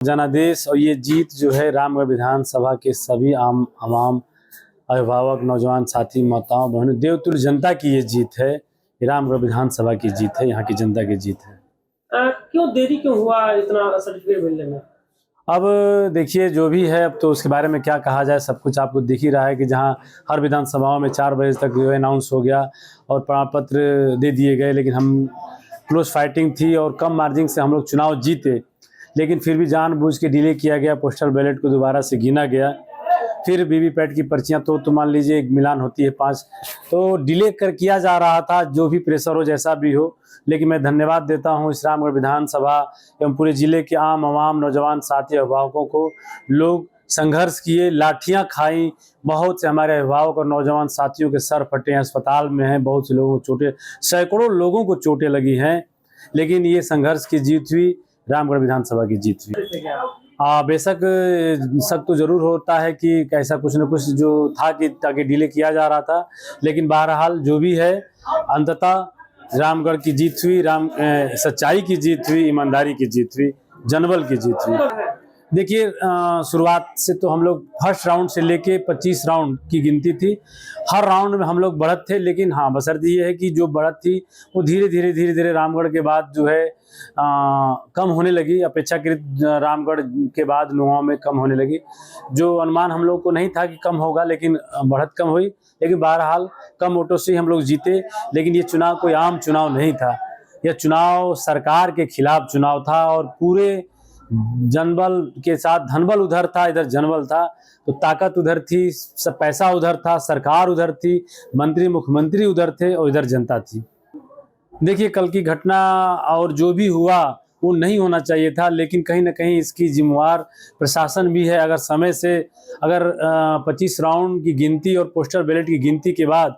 जनादेश और ये जीत जो है रामगढ़ विधानसभा के सभी आम आवाम अभिभावक नौजवान साथी माताओं बहनों देवतुल्य जनता की ये जीत है। ये रामगढ़ विधानसभा की जीत है, यहाँ की जनता की जीत है। क्यों देरी क्यों हुआ इतना सर्टिफिकेट मिलने में? अब देखिए जो भी है, अब तो उसके बारे में क्या कहा जाए, सब कुछ आपको दिख ही रहा है कि जहाँ हर विधानसभाओं में 4 बजे तक जो है अनाउंस हो गया और प्रमाण पत्र दे दिए गए, लेकिन हम क्लोज फाइटिंग थी और कम मार्जिन से हम लोग चुनाव जीते, लेकिन फिर भी जानबूझ के डिले किया गया। पोस्टल बैलेट को दोबारा से गिना गया, फिर वीवीपैट की पर्चियां तो मान लीजिए एक मिलान होती है 5, तो डिले कर किया जा रहा था। जो भी प्रेशर हो जैसा भी हो, लेकिन मैं धन्यवाद देता हूं इस रामगढ़ विधानसभा एवं पूरे जिले के आम आवाम नौजवान साथी अभिभावकों को। लोग संघर्ष किए, लाठियां खाई, बहुत से हमारे अभिभावक और नौजवान साथियों के सर फटे, अस्पताल में हैं, बहुत से लोगों को चोटें, सैकड़ों लोगों को चोटें लगी हैं, लेकिन ये संघर्ष की जीत हुई, रामगढ़ विधानसभा की जीत हुई। बेशक शक तो जरूर होता है कि ऐसा कुछ न कुछ जो था कि ताकि डिले किया जा रहा था, लेकिन बहरहाल जो भी है अंततः रामगढ़ की जीत हुई, सच्चाई की जीत हुई, ईमानदारी की जीत हुई, जनबल की जीत हुई। देखिए शुरुआत से तो हम लोग फर्स्ट राउंड से लेके 25 राउंड की गिनती थी, हर राउंड में हम लोग बढ़त थे, लेकिन हाँ बशर्ते ये है कि जो बढ़त थी वो धीरे धीरे रामगढ़ के बाद जो है कम होने लगी। अपेक्षाकृत रामगढ़ के बाद नुआओं में कम होने लगी। जो अनुमान हम लोग को नहीं था कि कम होगा, लेकिन बढ़त कम हुई, लेकिन बहरहाल कम वोटों से हम लोग जीते। लेकिन ये चुनाव कोई आम चुनाव नहीं था, यह चुनाव सरकार के खिलाफ चुनाव था और पूरे जनबल के साथ धनबल उधर था, इधर जनबल था, तो ताकत उधर थी, सब पैसा उधर था, सरकार उधर थी, मंत्री मुख्यमंत्री उधर थे और इधर जनता थी। देखिए कल की घटना और जो भी हुआ वो नहीं होना चाहिए था, लेकिन कहीं ना कहीं इसकी जिम्मेवार प्रशासन भी है। अगर समय से 25 राउंड की गिनती और पोस्टल बैलेट की गिनती के बाद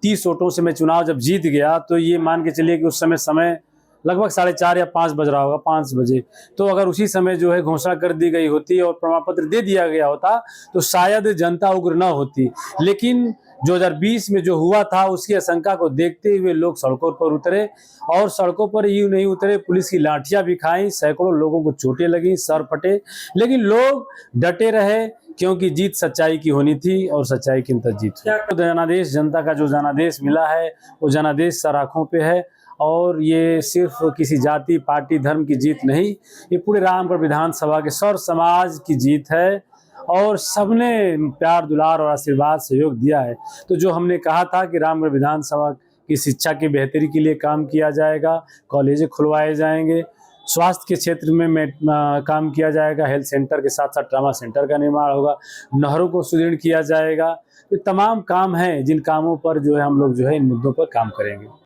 30 वोटों से मैं चुनाव जब जीत गया, तो ये मान के चलिए कि उस समय लगभग 4:30 या 5 बज रहा होगा, 5 बजे, तो अगर उसी समय जो है घोषणा कर दी गई होती और प्रमाण पत्र दे दिया गया होता तो शायद जनता उग्र न होती। लेकिन 2020 में जो हुआ था उसकी आशंका को देखते हुए लोग सड़कों पर उतरे, और सड़कों पर यूं नहीं उतरे, पुलिस की लाठियां भी खाई, सैकड़ों लोगों को चोटें लगी, सर फटे, लेकिन लोग डटे रहे क्योंकि जीत सच्चाई की होनी थी और सच्चाई की अंतर जीत हुई। जनादेश जनता का जो जनादेश मिला है वो जनादेश सराखों पे है, और ये सिर्फ किसी जाति पार्टी धर्म की जीत नहीं, ये पूरे रामगढ़ विधानसभा के सौर समाज की जीत है और सबने प्यार दुलार और आशीर्वाद सहयोग दिया है। तो जो हमने कहा था कि रामगढ़ विधानसभा की शिक्षा की बेहतरी के लिए काम किया जाएगा, कॉलेज खुलवाए जाएंगे, स्वास्थ्य के क्षेत्र में काम किया जाएगा, हेल्थ सेंटर के साथ साथ ट्रामा सेंटर का निर्माण होगा, नहरों को सुदृढ़ किया जाएगा, ये तमाम काम हैं जिन कामों पर जो है हम लोग जो है इन मुद्दों पर काम करेंगे।